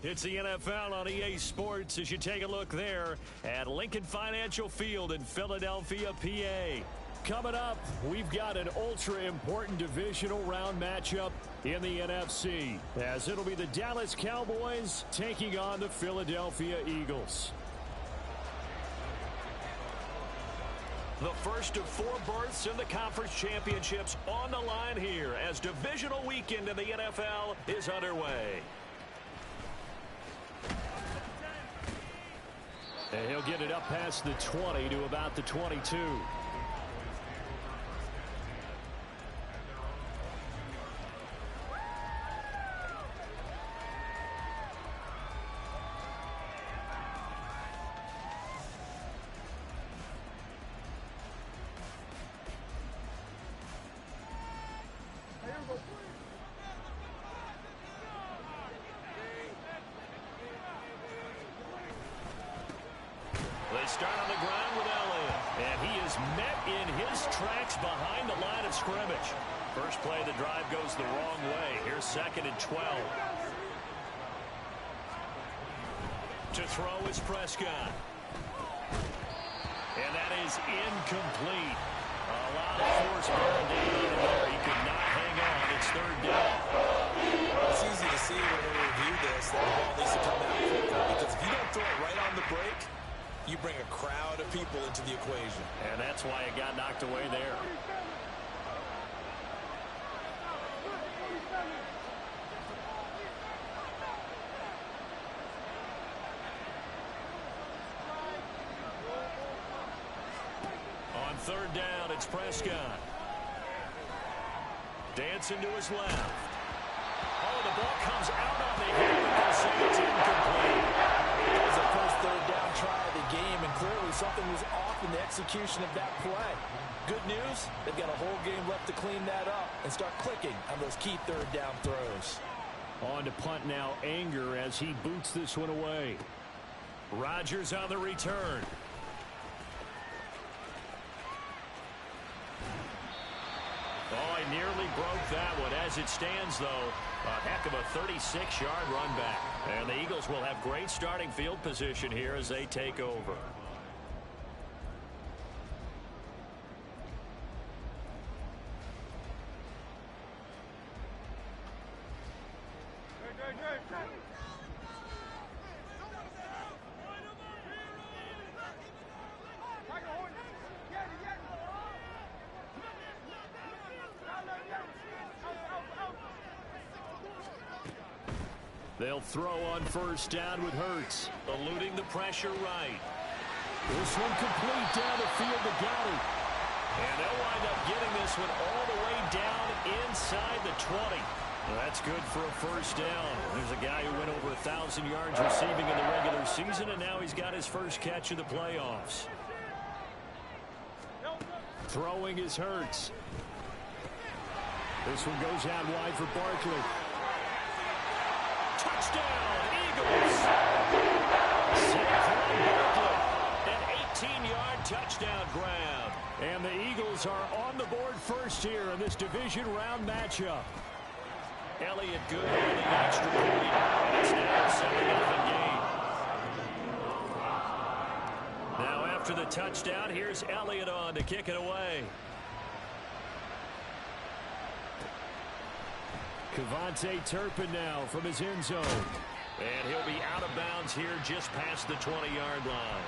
It's the NFL on EA Sports as you take a look there at Lincoln Financial Field in Philadelphia, PA. Coming up, we've got an ultra-important divisional round matchup in the NFC, as it'll be the Dallas Cowboys taking on the Philadelphia Eagles. The first of 4 berths in the conference championships on the line here as divisional weekend in the NFL is underway. And he'll get it up past the 20 to about the 22. They start on the ground with Elliott, and he is met in his tracks behind the line of scrimmage. First play of the drive goes the wrong way. Here's 2nd and 12. To throw is Prescott. And that is incomplete. A lot of force burned in there. He could not hang on. It's 3rd down. It's easy to see when we review this that the ball needs to come out quickly, because if you don't throw it right on the break, you bring a crowd of people into the equation. And that's why it got knocked away there. On 3rd down, it's Prescott. Dancing to his left. Oh, the ball comes out on the hit, but they'll say it's incomplete. It was the first 3rd down try of the game, and clearly something was off in the execution of that play. Good news, they've got a whole game left to clean that up and start clicking on those key 3rd down throws. On to punt now, Anger as he boots this one away. Rodgers on the return. Oh, he nearly broke that one. As it stands, though, a heck of a 36-yard run back. And the Eagles will have great starting field position here as they take over. They'll throw on 1st down with Hurts, eluding the pressure right. This one complete down the field to Gowdy. And they'll wind up getting this one all the way down inside the 20. That's good for a 1st down. There's a guy who went over 1,000 yards receiving in the regular season, and now he's got his first catch of the playoffs. Throwing is Hurts. This one goes out wide for Barkley. Touchdown, Eagles! Saquon Barkley, an 18-yard touchdown grab. And the Eagles are on the board first here in this division round matchup. Elliott good on the extra point, and it's now a 7-0 game. Now after the touchdown, here's Elliott on to kick it away. Kevontae Turpin now from his end zone. And he'll be out of bounds here just past the 20-yard line.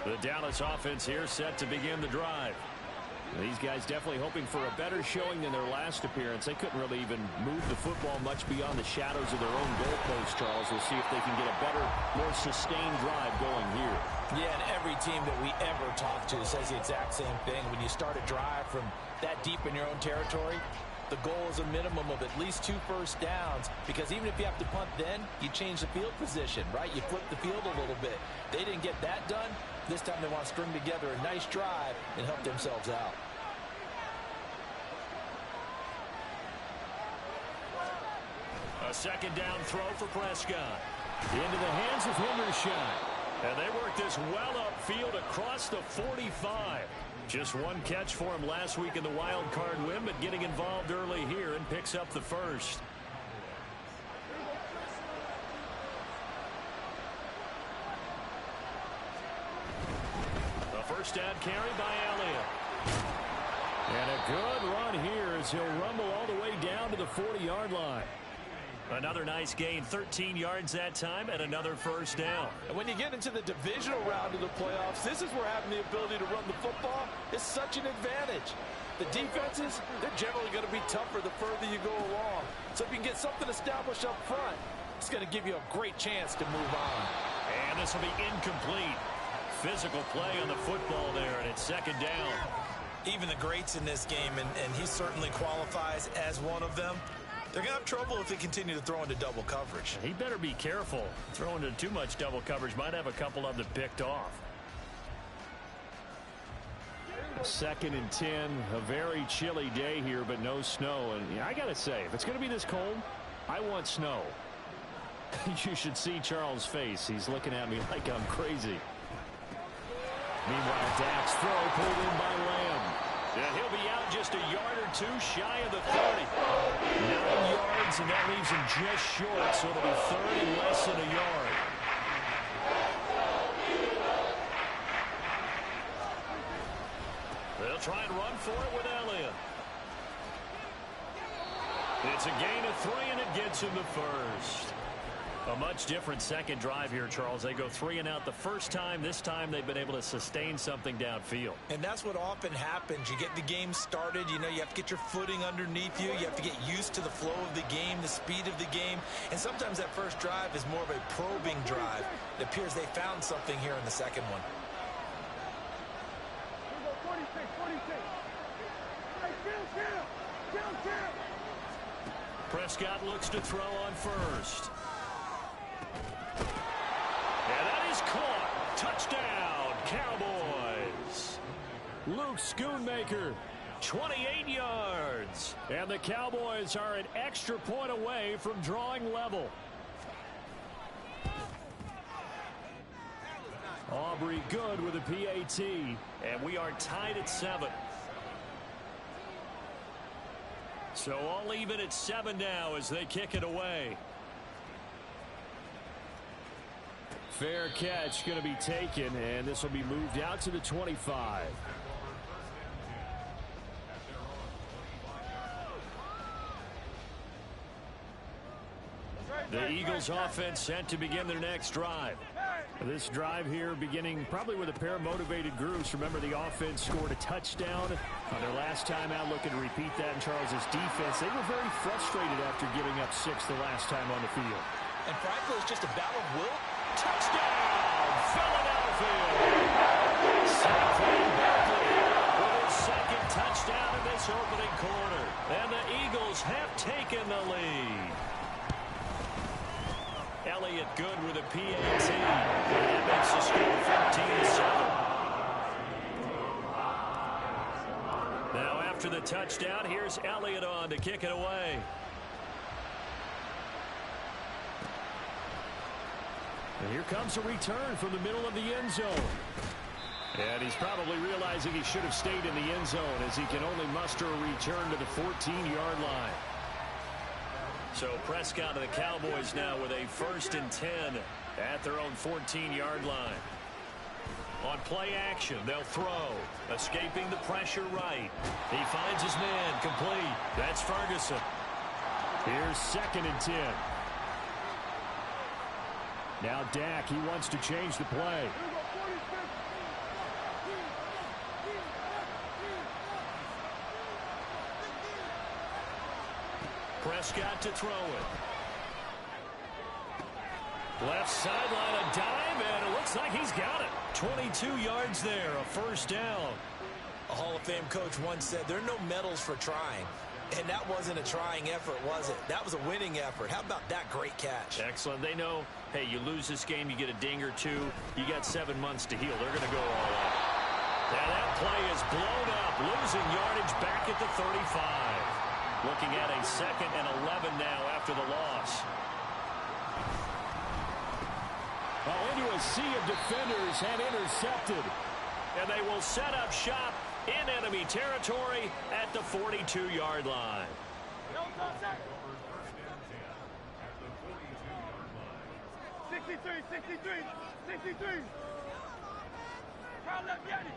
The Dallas offense here set to begin the drive. These guys definitely hoping for a better showing than their last appearance. They couldn't really even move the football much beyond the shadows of their own goalpost, Charles. We'll see if they can get a better, more sustained drive going here. Yeah, and every team that we ever talk to says the exact same thing. When you start a drive from that deep in your own territory, the goal is a minimum of at least 2 first downs, because even if you have to punt then, you change the field position, right? You flip the field a little bit. They didn't get that done. This time they want to string together a nice drive and help themselves out. A 2nd down throw for Prescott. Into the hands of Hendershot. And they work this well upfield across the 45. Just one catch for him last week in the wild card win, but getting involved early here and picks up the first. The first down carry by Elliott. And a good run here as he'll rumble all the way down to the 40-yard line. Another nice gain, 13 yards that time, and another first down. And when you get into the divisional round of the playoffs, this is where having the ability to run the football is such an advantage. The defenses, they're generally going to be tougher the further you go along. So if you can get something established up front, it's going to give you a great chance to move on. And this will be incomplete. Physical play on the football there, and it's second down. Even the greats in this game, and he certainly qualifies as one of them, they're going to have trouble if they continue to throw into double coverage. He better be careful. Throwing into too much double coverage might have a couple of them picked off. 2nd and 10, a very chilly day here, but no snow. And I got to say, if it's going to be this cold, I want snow. You should see Charles' face. He's looking at me like I'm crazy. Meanwhile, Dak's throw pulled in by Lamb. And he'll be out just a yard or two shy of the 30. 9 yards, and that leaves him just short, so it'll be 3rd and less than a yard. They'll try and run for it with Elliott. It's a gain of 3, and it gets him the first. A much different second drive here, Charles. They go 3 and out the first time. This time they've been able to sustain something downfield. And that's what often happens. You get the game started. You know, you have to get your footing underneath you. You have to get used to the flow of the game, the speed of the game. And sometimes that first drive is more of a probing drive. It appears they found something here in the second one. Prescott looks to throw on first. And that is caught. Touchdown, Cowboys. Luke Schoonmaker, 28 yards. And the Cowboys are an extra point away from drawing level. Aubrey good with a PAT. And we are tied at 7. So all even at 7 now as they kick it away. Fair catch going to be taken, and this will be moved out to the 25. The Eagles offense set to begin their next drive. This drive here beginning probably with a pair of motivated groups. Remember, the offense scored a touchdown on their last time out, looking to repeat that in Charles's defense. They were very frustrated after giving up 6 the last time on the field. And frankly, it's just a battle of will. Touchdown, Philadelphia! Saquon Barkley with his second touchdown in this opening quarter. And the Eagles have taken the lead. Elliott good with a PAT. That makes the score 14-7. Now after the touchdown, here's Elliott on to kick it away. And here comes a return from the middle of the end zone. And he's probably realizing he should have stayed in the end zone as he can only muster a return to the 14-yard line. So Prescott and the Cowboys now with a 1st and 10 at their own 14-yard line. On play action, they'll throw. Escaping the pressure right. He finds his man complete. That's Ferguson. Here's 2nd and 10. Now Dak, he wants to change the play. Prescott to throw it. Left sideline, a dive, and it looks like he's got it. 22 yards there, a first down. A Hall of Fame coach once said there are no medals for trying. And that wasn't a trying effort, was it? That was a winning effort. How about that great catch? Excellent. They know, hey, you lose this game, you get a ding or two. You got 7 months to heal. They're going to go all out. Now that play is blown up, losing yardage back at the 35. Looking at a 2nd and 11 now after the loss. Well, into a sea of defenders and intercepted. And they will set up shop in enemy territory at the 42-yard line. 63, 63, 63. Crowd left Yanni.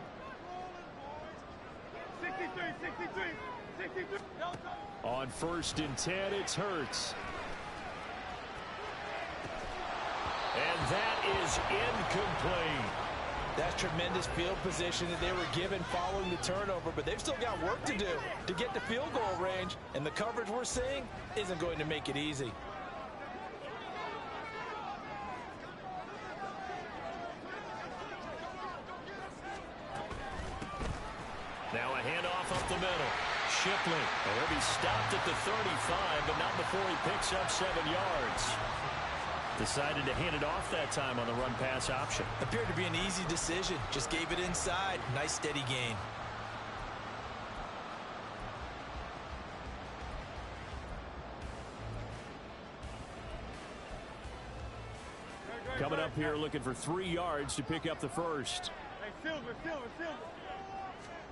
63, 63, 63. On 1st and 10, it's Hurts. And that is incomplete. That's tremendous field position that they were given following the turnover, but they've still got work to do to get to field goal range, and the coverage we're seeing isn't going to make it easy. Now a handoff up the middle. Shipley. And he'll be stopped at the 35, but not before he picks up 7 yards. Decided to hand it off that time on the run-pass option. Appeared to be an easy decision. Just gave it inside. Nice steady gain. Coming up here looking for 3 yards to pick up the first. Hey, Silver, Silver, Silver.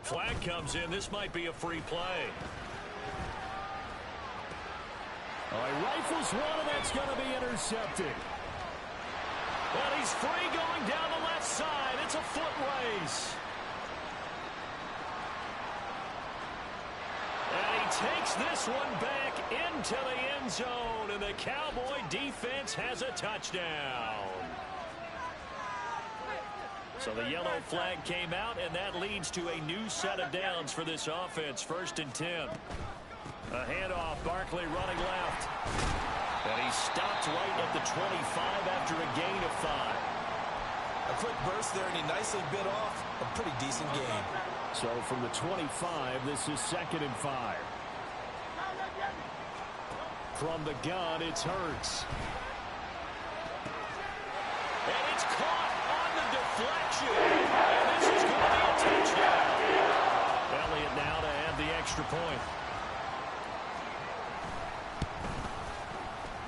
Flag comes in. This might be a free play. Oh, he rifles one, and that's going to be intercepted. Well, he's free going down the left side. It's a foot race. And he takes this one back into the end zone, and the Cowboy defense has a touchdown. So the yellow flag came out, and that leads to a new set of downs for this offense. 1st and 10. A handoff, Barkley running left. And he stopped right at the 25 after a gain of 5. A quick burst there, and he nicely bit off a pretty decent gain. So from the 25, this is 2nd and 5. From the gun, it's Hurts. And it's caught on the deflection. And this is going to be a touchdown. Elliott now to add the extra point.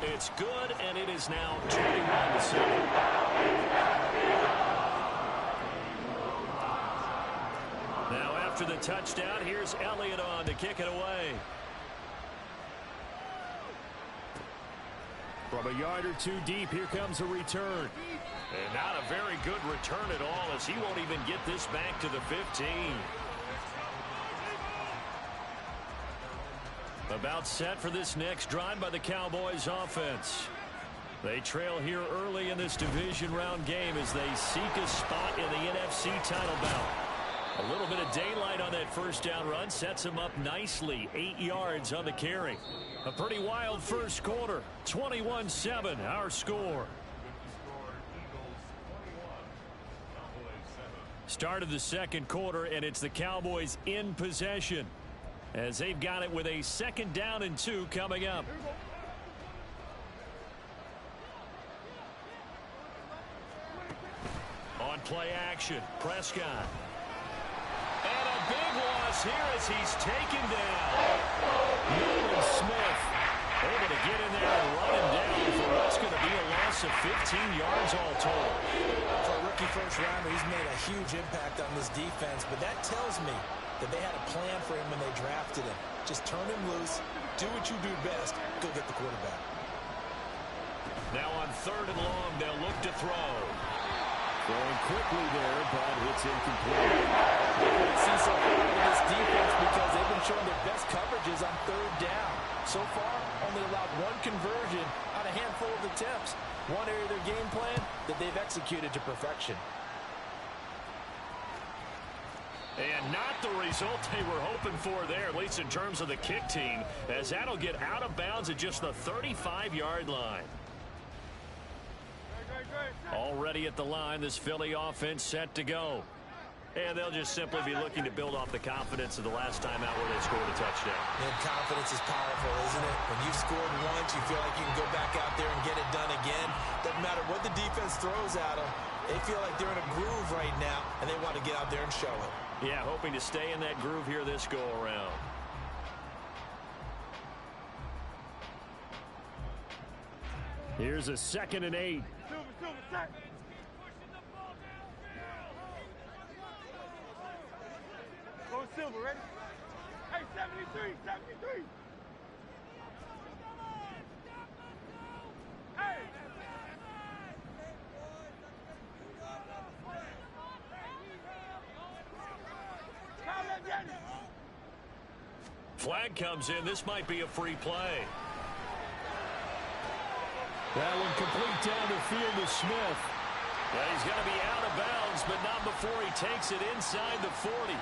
It's good, and it is now 21-7. Now after the touchdown, here's Elliott on to kick it away. From a yard or two deep, here comes a return. And not a very good return at all, as he won't even get this back to the 15. About set for this next drive by the Cowboys offense. They trail here early in this division round game as they seek a spot in the NFC title bout. A little bit of daylight on that first down run sets them up nicely. 8 yards on the carry. A pretty wild first quarter. 21-7 our score. Start of the second quarter, and it's the Cowboys in possession, as they've got it with a 2nd down and 2 coming up. On play action, Prescott. And a big loss here as he's taken down. Nolan Smith able to get in there and run him down for what's going to be a loss of 15 yards all told. For a rookie first-rounder, he's made a huge impact on this defense, but that tells me that they had a plan for him when they drafted him. Just turn him loose, do what you do best, go get the quarterback. Now on 3rd and long, they'll look to throw. Throwing quickly there, but it's incomplete. I see so far with this defense because they've been showing their best coverages on 3rd down. So far, only allowed 1 conversion on a handful of attempts. One area of their game plan that they've executed to perfection. And not the result they were hoping for there, at least in terms of the kick team, as that'll get out of bounds at just the 35-yard line. Already at the line, this Philly offense set to go. And they'll just simply be looking to build off the confidence of the last time out where they scored a touchdown. And confidence is powerful, isn't it? When you've scored once, you feel like you can go back out there and get it done again. Doesn't matter what the defense throws at them. They feel like they're in a groove right now, and they want to get out there and show it. Yeah, hoping to stay in that groove here this go-around. Here's a 2nd and 8. Silver, Silver, sack. Go Silver, ready? Hey, 73, 73. Hey. Flag comes in. This might be a free play. That one complete down the field to Smith. Yeah, he's going to be out of bounds, but not before he takes it inside the 40.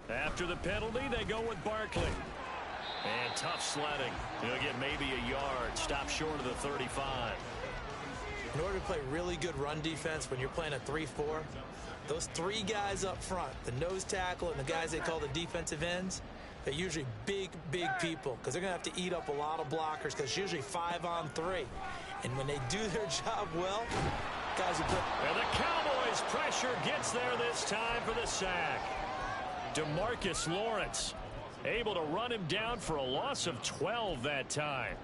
After the penalty, they go with Barkley. And tough sledding. He'll get maybe a yard. Stop short of the 35. In order to play really good run defense when you're playing a 3-4, those three guys up front, the nose tackle and the guys they call the defensive ends, they're usually big people because they're going to have to eat up a lot of blockers because it's usually 5-on-3. And when they do their job well, guys will put... And the Cowboys' pressure gets there this time for the sack. DeMarcus Lawrence able to run him down for a loss of 12 that time.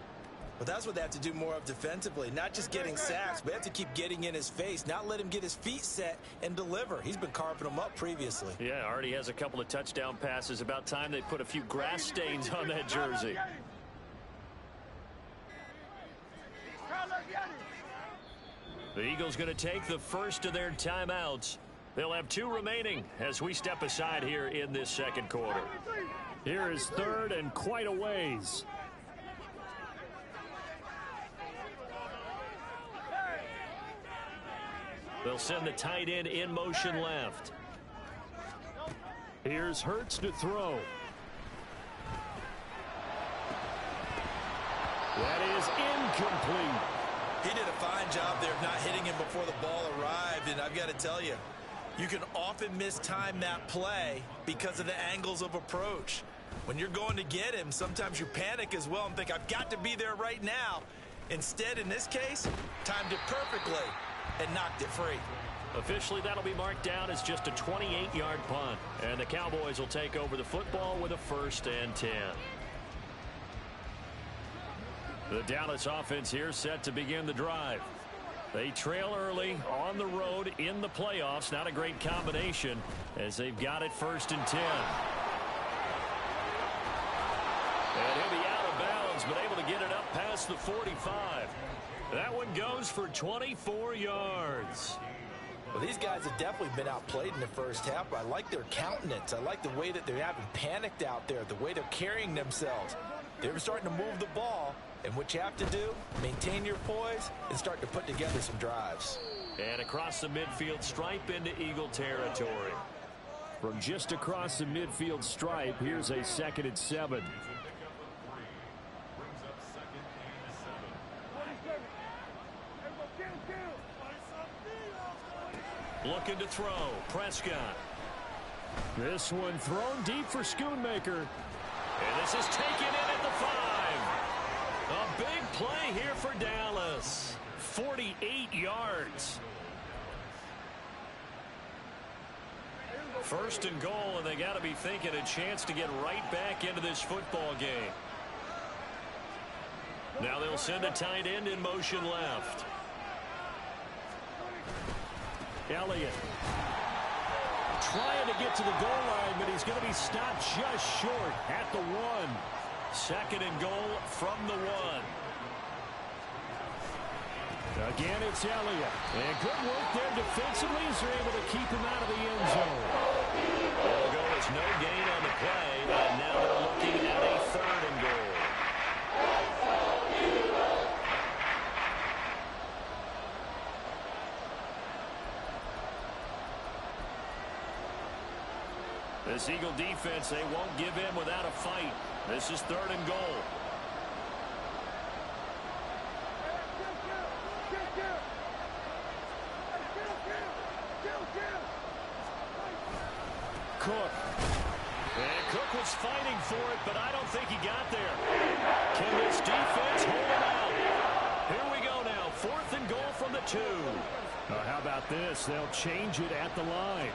Well, that's what they have to do more of defensively, not just getting sacks, but they have to keep getting in his face, not let him get his feet set and deliver. He's been carving them up previously. Yeah, already has a couple of touchdown passes. About time they put a few grass stains on that jersey. The Eagles going to take the first of their timeouts. They'll have 2 remaining as we step aside here in this second quarter. Here is third and quite a ways. They'll send the tight end in motion left. Here's Hurts to throw. That is incomplete. He did a fine job there of not hitting him before the ball arrived, and I've got to tell you, you can often mistime that play because of the angles of approach. When you're going to get him, sometimes you panic as well and think, I've got to be there right now. Instead, in this case, timed it perfectly and knocked it free. Officially, that'll be marked down as just a 28-yard punt. And the Cowboys will take over the football with a 1st and 10. The Dallas offense here set to begin the drive. They trail early on the road in the playoffs. Not a great combination as they've got it 1st and 10. And he'll be out of bounds, but able to get it up past the 45. That one goes for 24 yards. Well, these guys have definitely been outplayed in the first half, but I like their countenance. I like the way that they haven't panicked out there, the way they're carrying themselves. They're starting to move the ball, and what you have to do, maintain your poise and start to put together some drives. And across the midfield stripe into Eagle territory. From just across the midfield stripe, here's a 2nd and 7. Looking to throw. Prescott. This one thrown deep for Schoonmaker. And this is taken in at the 5. A big play here for Dallas. 48 yards. 1st and goal, and they got to be thinking a chance to get right back into this football game. Now they'll send a tight end in motion left. Elliott trying to get to the goal line, but he's going to be stopped just short at the 1. 2nd and goal from the 1. Again, it's Elliott. And good work there defensively as they're able to keep him out of the end zone. It'll go as no gain on the play, and now they're looking at a 3rd and goal. This Eagle defense, they won't give in without a fight. This is 3rd and goal. Cook. And Cook was fighting for it, but I don't think he got there. Can this defense hold him out? Here we go now. 4th and goal from the 2. How about this? They'll change it at the line.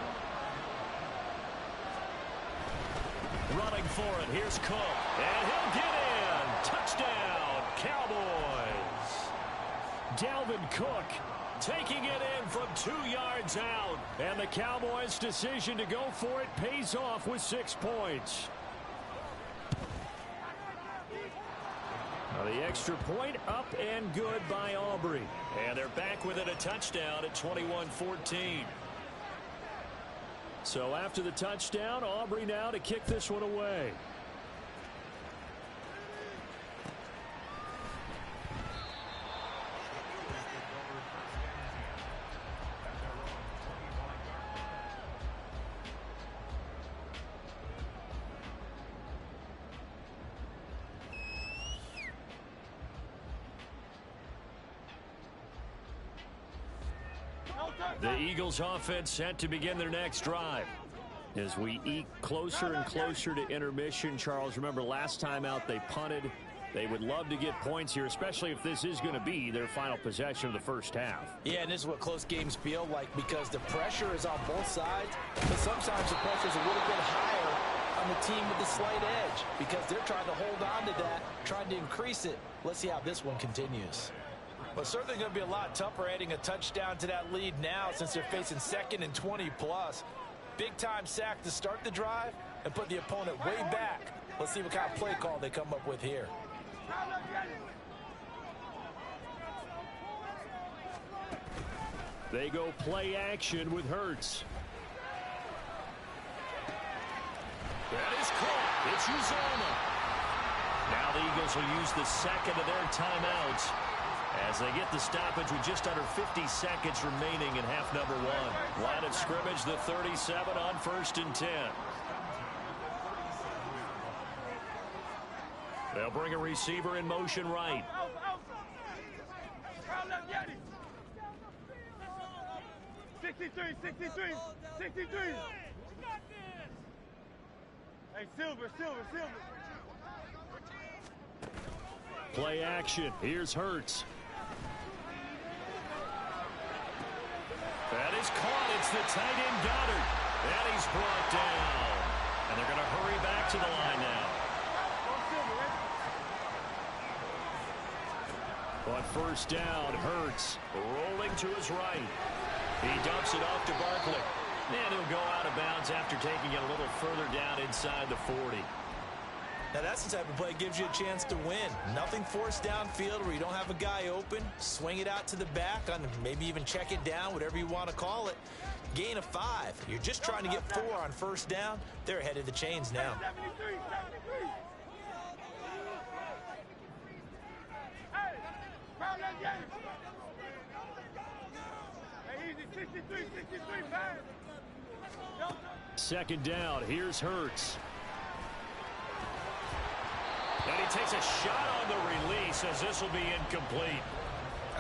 Running for it. Here's Cook. And he'll get in. Touchdown, Cowboys. Dalvin Cook taking it in from 2 yards out. And the Cowboys' decision to go for it pays off with 6 points. Now the extra point up and good by Aubrey. And they're back within a touchdown at 21-14. So after the touchdown, Aubrey now to kick this one away. The Eagles offense set to begin their next drive. As we eke closer and closer to intermission, Charles, remember last time out they punted. They would love to get points here, especially if this is going to be their final possession of the first half. Yeah, and this is what close games feel like because the pressure is on both sides, but sometimes the pressure is a little bit higher on the team with the slight edge because they're trying to hold on to that, trying to increase it. Let's see how this one continues. Well, certainly going to be a lot tougher adding a touchdown to that lead now since they're facing 2nd and 20+. Big-time sack to start the drive and put the opponent way back. Let's see what kind of play call they come up with here. They go play action with Hurts. That is caught. It's Uzoma. Now the Eagles will use the second of their timeouts as they get the stoppage with just under 50 seconds remaining in half number 1. Line of scrimmage, the 37 on 1st and 10. They'll bring a receiver in motion right. 63. Hey, Silver. Play action. Here's Hurts. That is caught. It's the tight end Goddard. And he's brought down. And they're going to hurry back to the line now. On 1st down, Hurts rolling to his right. He dumps it off to Barkley. And he'll go out of bounds after taking it a little further down inside the 40. Now that's the type of play that gives you a chance to win. Nothing forced downfield where you don't have a guy open. Swing it out to the back, on maybe even check it down, whatever you want to call it. Gain of 5. You're just trying to get 4 on 1st down. They're ahead of the chains now. 73. Hey, easy, 63, man. 2nd down. Here's Hurts. And he takes a shot on the release as this will be incomplete.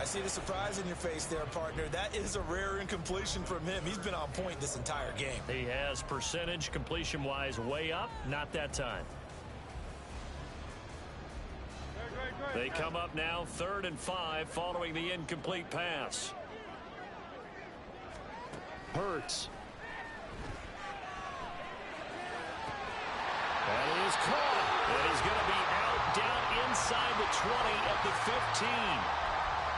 I see the surprise in your face there, partner. That is a rare incompletion from him. He's been on point this entire game. He has percentage completion-wise way up. Not that time. They come up now 3rd and 5 following the incomplete pass. Hurts. That is caught. And he's going to be out down inside the 20 at the 15.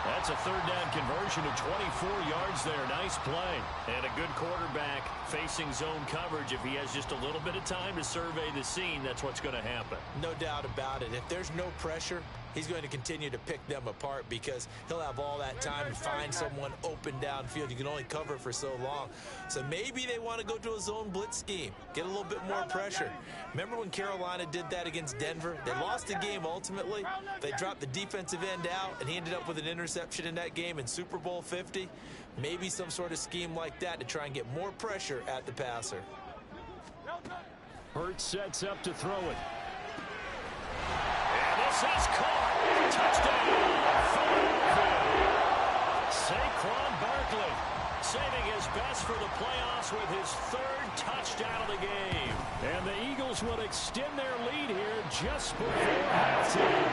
That's a 3rd down conversion of 24 yards there. Nice play. And a good quarterback facing zone coverage. If he has just a little bit of time to survey the scene, that's what's going to happen. No doubt about it. If there's no pressure, he's going to continue to pick them apart because he'll have all that time to find someone open downfield. You can only cover for so long. So maybe they want to go to a zone blitz scheme, get a little bit more pressure. Remember when Carolina did that against Denver? They lost the game ultimately. They dropped the defensive end out, and he ended up with an interception in that game in Super Bowl 50. Maybe some sort of scheme like that to try and get more pressure at the passer. Hurts sets up to throw it. And this is caught. Touchdown. Saquon Barkley saving his best for the playoffs with his 3rd touchdown of the game. And the Eagles will extend their lead here just before halftime.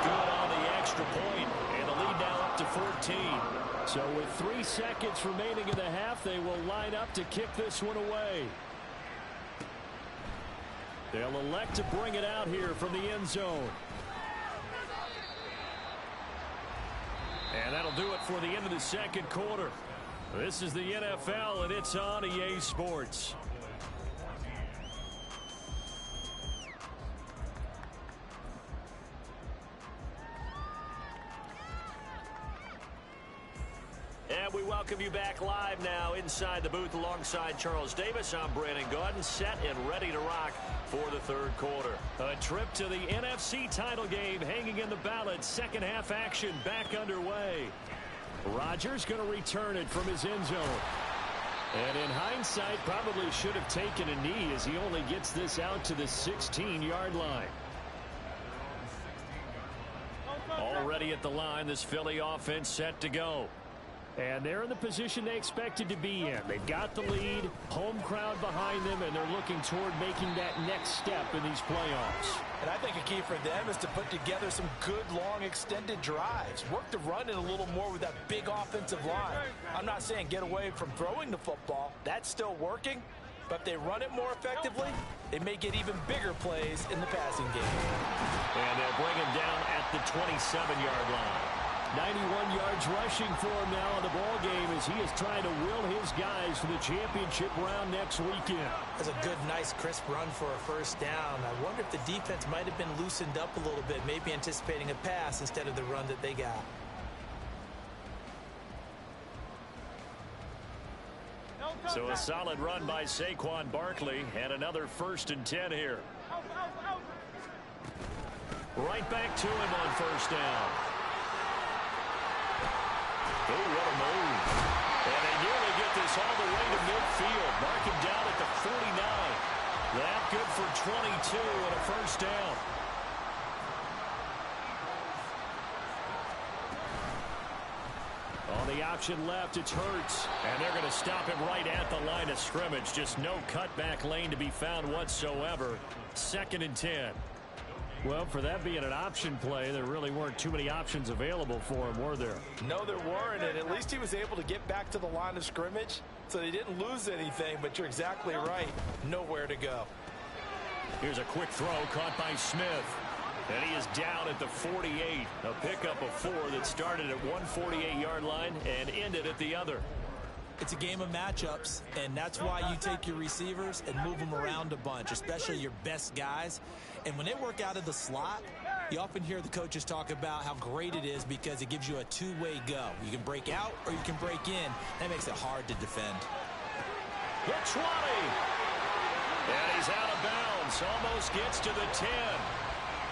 Good on the extra point, and the lead now up to 14. So with 3 seconds remaining in the half, they will line up to kick this one away. They'll elect to bring it out here from the end zone. And that'll do it for the end of the second quarter. This is the NFL, and it's on EA Sports. And we welcome you back live now inside the booth alongside Charles Davis. I'm Brandon Gaudin, set and ready to rock for the third quarter. A trip to the NFC title game hanging in the balance. Second half action back underway. Rodgers going to return it from his end zone. And in hindsight, probably should have taken a knee as he only gets this out to the 16-yard line. Already at the line, this Philly offense set to go. And they're in the position they expected to be in. They've got the lead, home crowd behind them, and they're looking toward making that next step in these playoffs. And I think a key for them is to put together some good, long, extended drives. Work the run in a little more with that big offensive line. I'm not saying get away from throwing the football. That's still working. But if they run it more effectively, they may get even bigger plays in the passing game. And they'll bring him down at the 27-yard line. 91 yards rushing for him now in the ball game as he is trying to will his guys for the championship round next weekend. That's a good, nice, crisp run for a first down. I wonder if the defense might have been loosened up a little bit, maybe anticipating a pass instead of the run that they got. So a solid run by Saquon Barkley and another 1st and 10 here. Right back to him on first down. Oh, what a move. And they nearly get this all the way to midfield. Mark him down at the 49. That good for 22 and a first down. On the option left, it's Hurts. And they're going to stop him right at the line of scrimmage. Just no cutback lane to be found whatsoever. 2nd and 10. Well, for that being an option play, there really weren't too many options available for him, were there? No, there weren't, and at least he was able to get back to the line of scrimmage, so they didn't lose anything, but you're exactly right. Nowhere to go. Here's a quick throw caught by Smith. And he is down at the 48. A pickup of 4 that started at 148-yard line and ended at the other. It's a game of matchups, and that's why you take your receivers and move them around a bunch, especially your best guys. And when they work out of the slot, you often hear the coaches talk about how great it is because it gives you a two-way go. You can break out or you can break in. That makes it hard to defend. The 20. And he's out of bounds. Almost gets to the 10.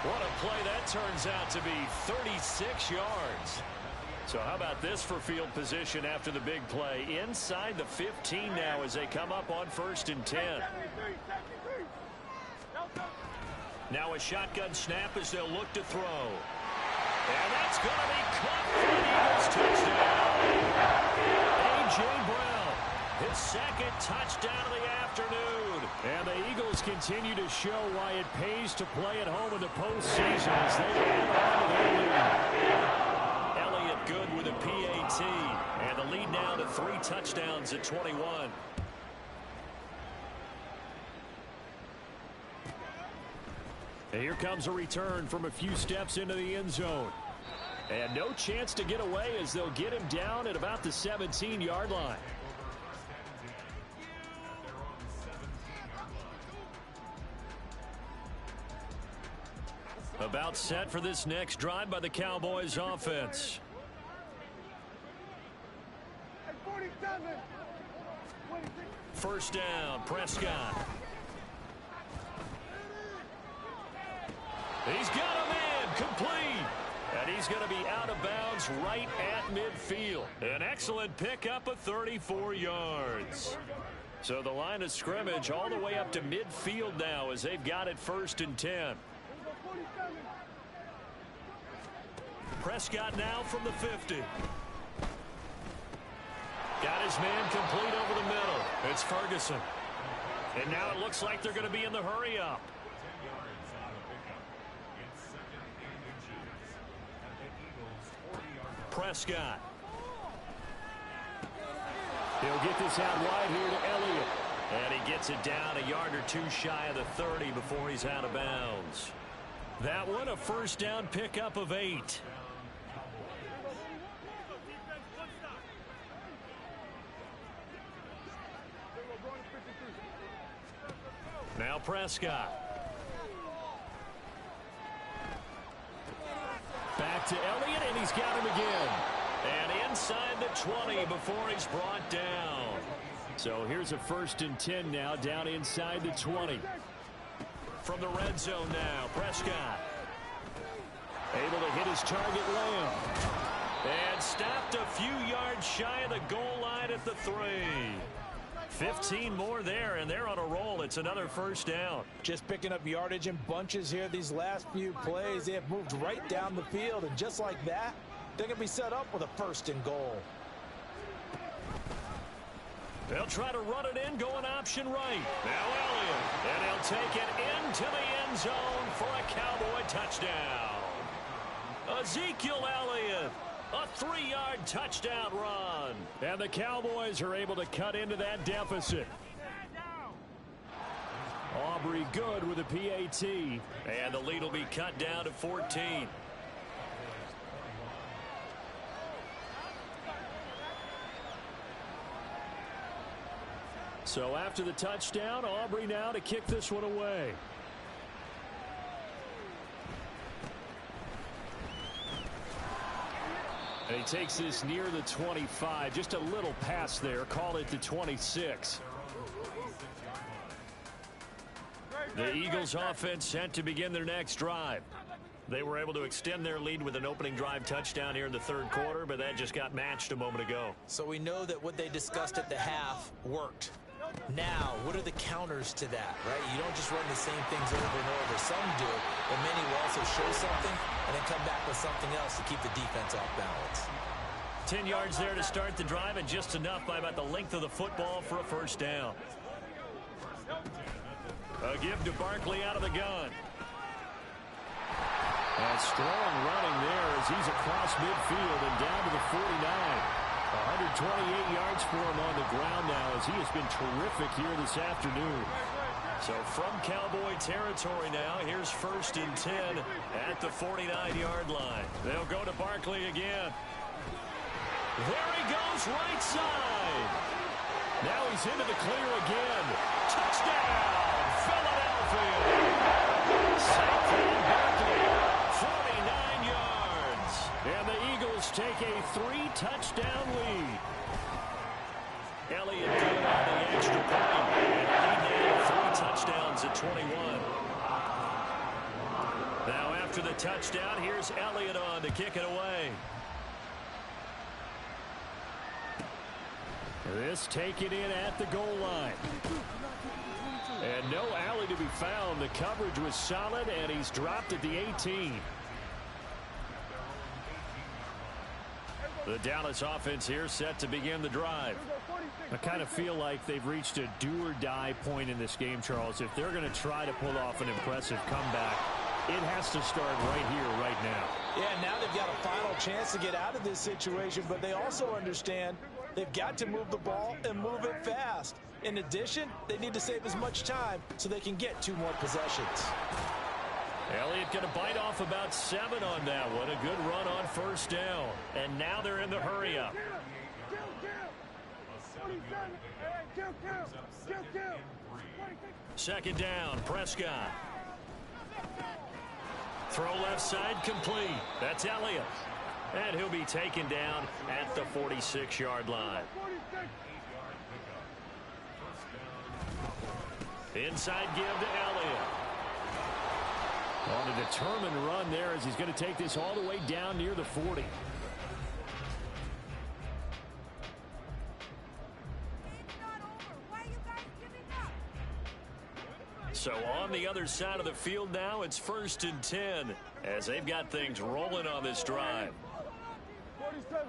What a play that turns out to be. 36 yards. So how about this for field position after the big play? Inside the 15 now as they come up on 1st and 10. Now a shotgun snap as they'll look to throw. And that's going to be caught for the Eagles touchdown. A.J. Brown, his 2nd touchdown of the afternoon. And the Eagles continue to show why it pays to play at home in the postseason as they add on to their lead. Elliott good with a PAT. And the lead now to 3 touchdowns at 21. And here comes a return from a few steps into the end zone. And no chance to get away as they'll get him down at about the 17-yard line. About set for this next drive by the Cowboys offense. 1st down, Prescott. He's got a man complete. And he's going to be out of bounds right at midfield. An excellent pickup of 34 yards. So the line of scrimmage all the way up to midfield now as they've got it 1st and 10. Prescott now from the 50. Got his man complete over the middle. It's Ferguson. And now it looks like they're going to be in the hurry up. Prescott. He'll get this out wide here to Elliott. And he gets it down a yard or two shy of the 30 before he's out of bounds. That one, a first down pickup of 8. Now Prescott. Back to Elliott, and he's got him again. And inside the 20 before he's brought down. So here's a 1st and 10 now, down inside the 20. From the red zone now, Prescott. Able to hit his target, Lamb. And stopped a few yards shy of the goal line at the 3. 15 more there, and they're on a roll. It's another first down. Just picking up yardage in bunches here these last few plays. They have moved right down the field, and just like that, they're going to be set up with a 1st and goal. They'll try to run it in, going option right. Now Elliott, and he'll take it into the end zone for a Cowboy touchdown. Ezekiel Elliott, a 3-yard touchdown run. And the Cowboys are able to cut into that deficit. Aubrey good with a PAT. And the lead will be cut down to 14. So after the touchdown, Aubrey now to kick this one away. And he takes this near the 25. Just a little pass there. Call it the 26. The Eagles offense set to begin their next drive. They were able to extend their lead with an opening drive touchdown here in the 3rd quarter, but that just got matched a moment ago. So we know that what they discussed at the half worked. Now, what are the counters to that, right? You don't just run the same things over and over. Some do, but many will also show something and then come back with something else to keep the defense off balance. 10 yards there to start the drive, and just enough by about the length of the football for a first down. A give to Barkley out of the gun. And strong running there as he's across midfield and down to the 49. 128 yards for him on the ground now as he has been terrific here this afternoon. So from Cowboy territory now, here's 1st and 10 at the 49-yard line. They'll go to Barkley again. There he goes, right side. Now he's into the clear again. Touchdown, Philadelphia. Saquon Barkley, 49 yards. And the Eagles take a 3-touchdown lead. Elliott good on the extra point. And lead now 3 touchdowns at 21. Now after the touchdown, here's Elliott on to kick it away. This taken in at the goal line. And no alley to be found. The coverage was solid, and he's dropped at the 18. The Dallas offense here set to begin the drive. I kind of feel like they've reached a do-or-die point in this game, Charles. If they're going to try to pull off an impressive comeback, it has to start right here, right now. Yeah, now they've got a final chance to get out of this situation, but they also understand they've got to move the ball and move it fast. In addition, they need to save as much time so they can get 2 more possessions. Elliott going to bite off about 7 on that one. A good run on first down. And now they're in the hurry-up. Second down, Prescott. Throw left side complete. That's Elliott. And he'll be taken down at the 46-yard line. Inside give to Elliott. On a determined run there as he's going to take this all the way down near the 40. So on the other side of the field now, it's 1st and 10 as they've got things rolling on this drive. 47.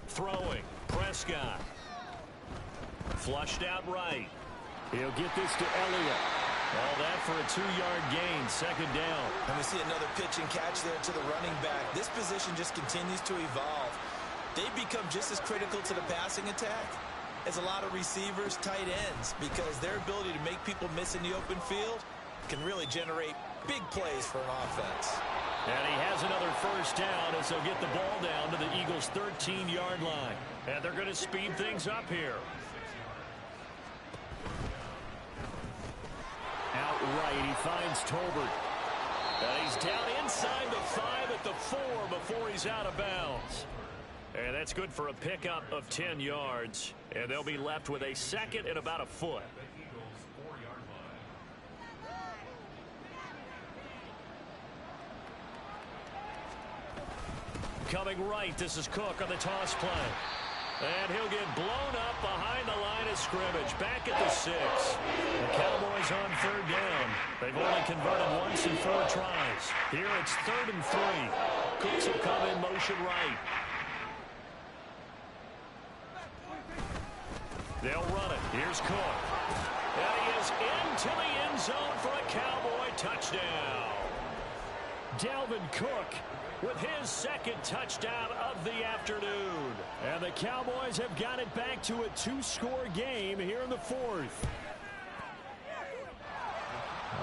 Throwing, Prescott. Flushed out right. He'll get this to Elliott. All that for a 2-yard gain, second down. And we see another pitch and catch there to the running back. This position just continues to evolve. They become just as critical to the passing attack as a lot of receivers, tight ends, because their ability to make people miss in the open field can really generate big plays for an offense. And he has another first down as they'll get the ball down to the Eagles' 13-yard line. And they're going to speed things up here. Outright, he finds Tolbert. And he's down inside the 5 at the 4 before he's out of bounds. And that's good for a pickup of 10 yards. And they'll be left with a second and about a foot. Coming right, this is Cook on the toss play. And he'll get blown up behind the line of scrimmage. Back at the 6. The Cowboys on third down. They've only converted once in 4 tries. Here it's 3rd and 3. Cooks will come in motion right. They'll run it. Here's Cook. And he is into the end zone for a Cowboy touchdown. Dalvin Cook with his second touchdown of the afternoon. And the Cowboys have got it back to a 2-score game here in the 4th.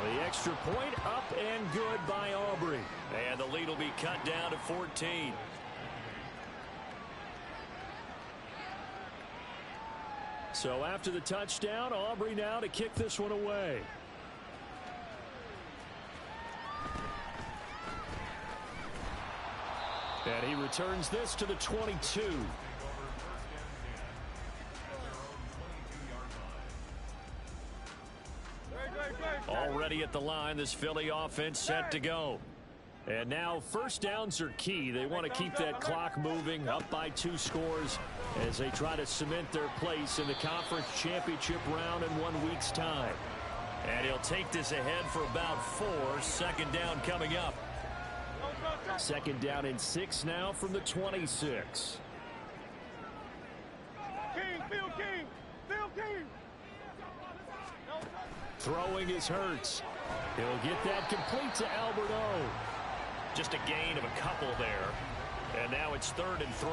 The extra point up and good by Aubrey. And the lead will be cut down to 14. So after the touchdown, Aubrey now to kick this one away. And he returns this to the 22. Already at the line, this Philly offense set to go. And now first downs are key. They want to keep that clock moving, up by 2 scores as they try to cement their place in the conference championship round in 1 week's time. And he'll take this ahead for about 4. Second down coming up. Second down and 6 now from the 26. Throwing is Hurts. He'll get that complete to Albert O. Just a gain of a couple there. And now it's 3rd and 3.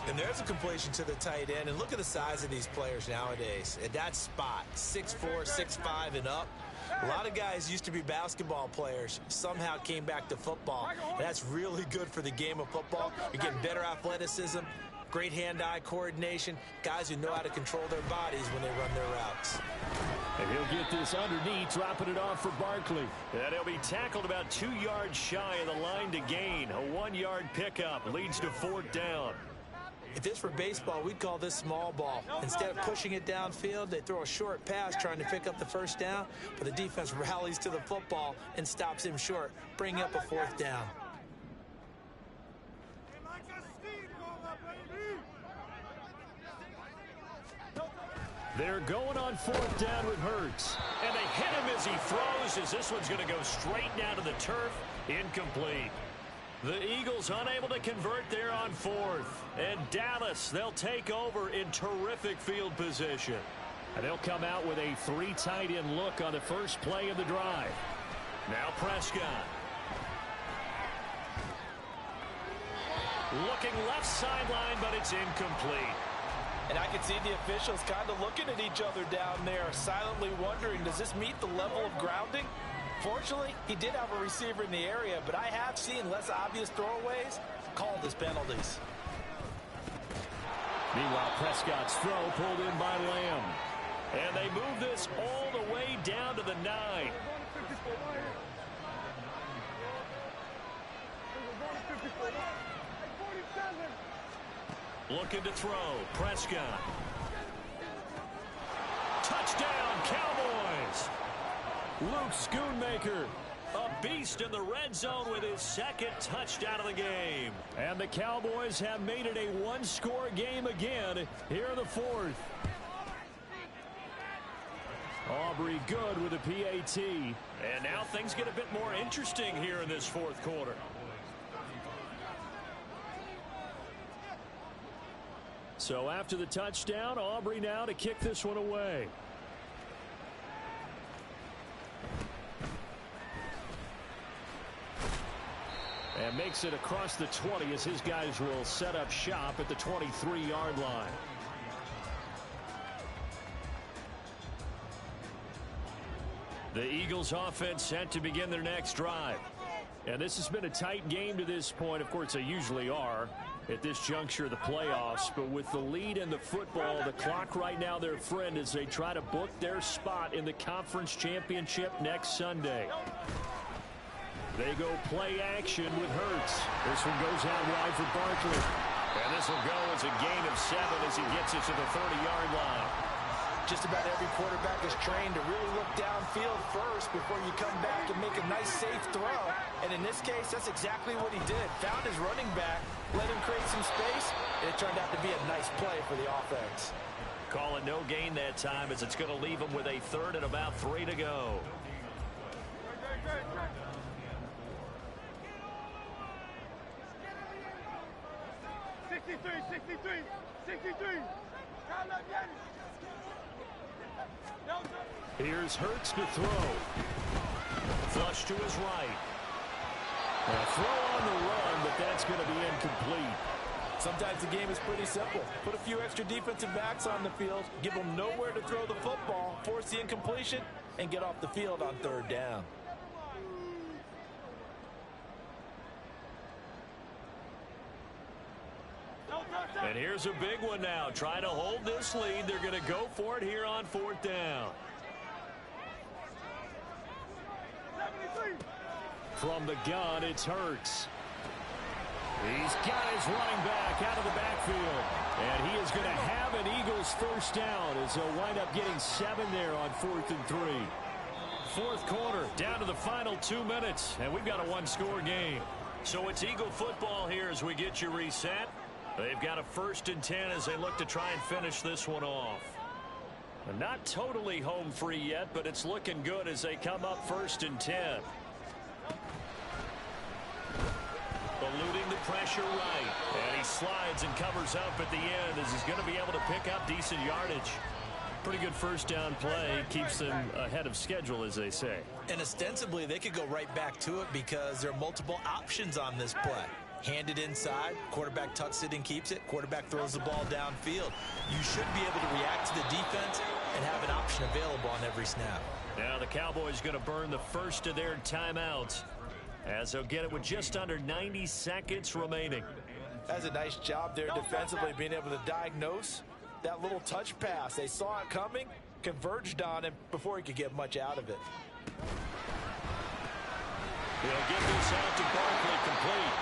And there's a completion to the tight end. And look at the size of these players nowadays. At that spot, 6'4", 6'5", and up. A lot of guys used to be basketball players, somehow came back to football. And that's really good for the game of football. You're getting better athleticism, great hand-eye coordination, guys who know how to control their bodies when they run their routes. And he'll get this underneath, dropping it off for Barkley. And he'll be tackled about 2 yards shy of the line to gain. A 1-yard pickup leads to 4th down. If this were baseball, we'd call this small ball. Instead of pushing it downfield, they throw a short pass trying to pick up the first down, but the defense rallies to the football and stops him short, bringing up a 4th down. They're going on 4th down with Hurts. And they hit him as he throws, as this one's going to go straight down to the turf. Incomplete. The Eagles unable to convert there on 4th. And Dallas, they'll take over in terrific field position. And they'll come out with a 3 tight end look on the first play of the drive. Now Prescott. Looking left sideline, but it's incomplete. And I can see the officials kind of looking at each other down there, silently wondering, does this meet the level of grounding? Fortunately, he did have a receiver in the area, but I have seen less obvious throwaways called as penalties. Meanwhile, Prescott's throw pulled in by Lamb. And they move this all the way down to the 9. Looking to throw. Prescott. Touchdown, Cowboys. Luke Schoonmaker, a beast in the red zone with his second touchdown of the game. And the Cowboys have made it a 1-score game again here in the 4th. Aubrey good with a PAT. And now things get a bit more interesting here in this 4th quarter. So after the touchdown, Aubrey now to kick this one away. And makes it across the 20 as his guys will set up shop at the 23-yard line. The Eagles offense set to begin their next drive. And this has been a tight game to this point. Of course, they usually are at this juncture of the playoffs. But with the lead in the football, the clock right now their friend as they try to book their spot in the conference championship next Sunday. They go play action with Hurts. This one goes out wide for Barkley. And this will go as a gain of 7 as he gets it to the 30-yard line. Just about every quarterback is trained to really look downfield first before you come back and make a nice, safe throw. And in this case, that's exactly what he did. Found his running back, let him create some space, and it turned out to be a nice play for the offense. Call it no gain that time as it's going to leave him with a 3rd and about 3 to go. Here's Hurts to throw. Flush to his right. A throw on the run, but that's going to be incomplete. Sometimes the game is pretty simple. Put a few extra defensive backs on the field, give them nowhere to throw the football, force the incompletion, and get off the field on 3rd down. And here's a big one now. Trying to hold this lead. They're going to go for it here on 4th down. From the gun, it's Hurts. He's got his running back out of the backfield. And he is going to have an Eagles 1st down as they'll wind up getting 7 there on 4th and 3. 4th quarter, down to the final 2 minutes. And we've got a 1-score game. So it's Eagle football here as we get you reset. They've got a 1st and 10 as they look to try and finish this one off. And not totally home free yet, but it's looking good as they come up 1st and 10. Eluding the pressure right. And he slides and covers up at the end as he's going to be able to pick up decent yardage. Pretty good 1st down play. Keeps them ahead of schedule, as they say. And ostensibly, they could go right back to it because there are multiple options on this play. Hand it inside, quarterback tucks it and keeps it, quarterback throws the ball downfield. You should be able to react to the defense and have an option available on every snap. Now the Cowboys going to burn the first of their timeouts as they'll get it with just under 90 seconds remaining. That's a nice job there defensively, being able to diagnose that little touch pass. They saw it coming, converged on him before he could get much out of it. They'll get this out to Barkley complete.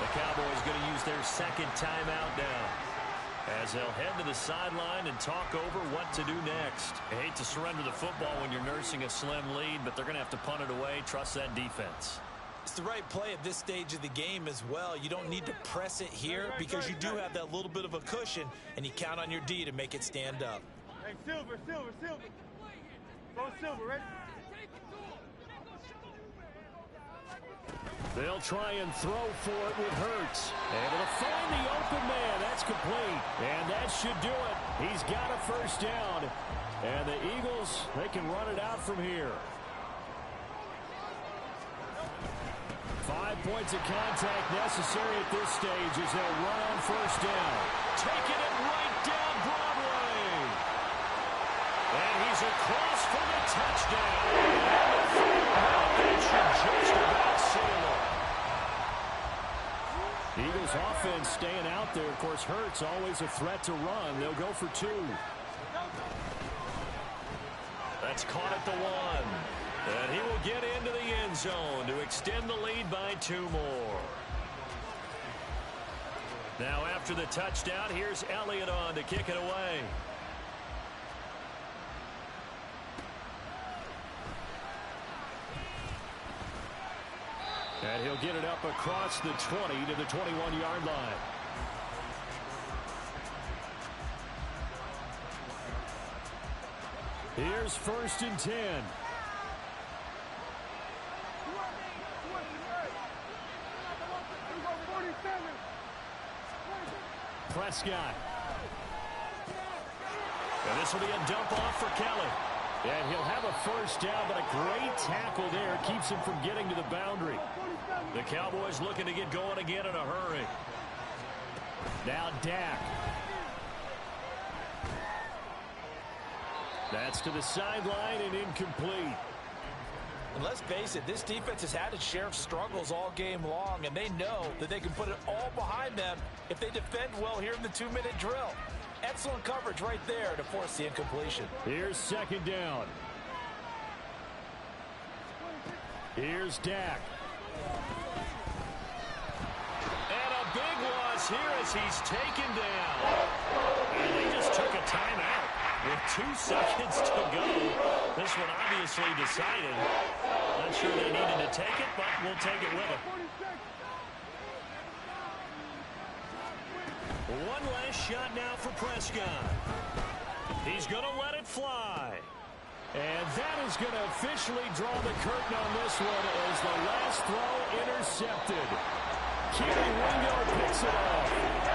The Cowboys going to use their 2nd timeout now as they'll head to the sideline and talk over what to do next. I hate to surrender the football when you're nursing a slim lead, but they're going to have to punt it away. Trust that defense. It's the right play at this stage of the game as well. You don't need to press it here because you do have that little bit of a cushion, and you count on your D to make it stand up. Hey, Silver. Go Silver, ready? They'll try and throw for it with Hurts. Able to find the open man. That's complete. And that should do it. He's got a 1st down. And the Eagles, they can run it out from here. 5 points of contact necessary at this stage as they'll run on 1st down. Taking it right down Broadway. And he's across for the touchdown. And the field should just about seal it. Eagles offense staying out there. Of course, Hurts always a threat to run. They'll go for 2. That's caught at the 1. And he will get into the end zone to extend the lead by 2 more. Now after the touchdown, here's Elliott on to kick it away. And he'll get it up across the 20 to the 21-yard line. Here's 1st and 10. Prescott. And this will be a dump off for Kelly. And he'll have a first down, but a great tackle there keeps him from getting to the boundary. The Cowboys looking to get going again in a hurry. Now Dak. That's to the sideline and incomplete. And let's face it, this defense has had its share of struggles all game long, and they know that they can put it all behind them if they defend well here in the 2-minute drill. Excellent coverage right there to force the incompletion. Here's second down. Here's Dak. And a big loss here as he's taken down. And they just took a timeout with 2 seconds to go. This one obviously decided. Not sure they needed to take it, but we'll take it with them. One last shot now for Prescott. He's going to let it fly. And that is going to officially draw the curtain on this one as the last throw intercepted. Keely Ringo picks it off.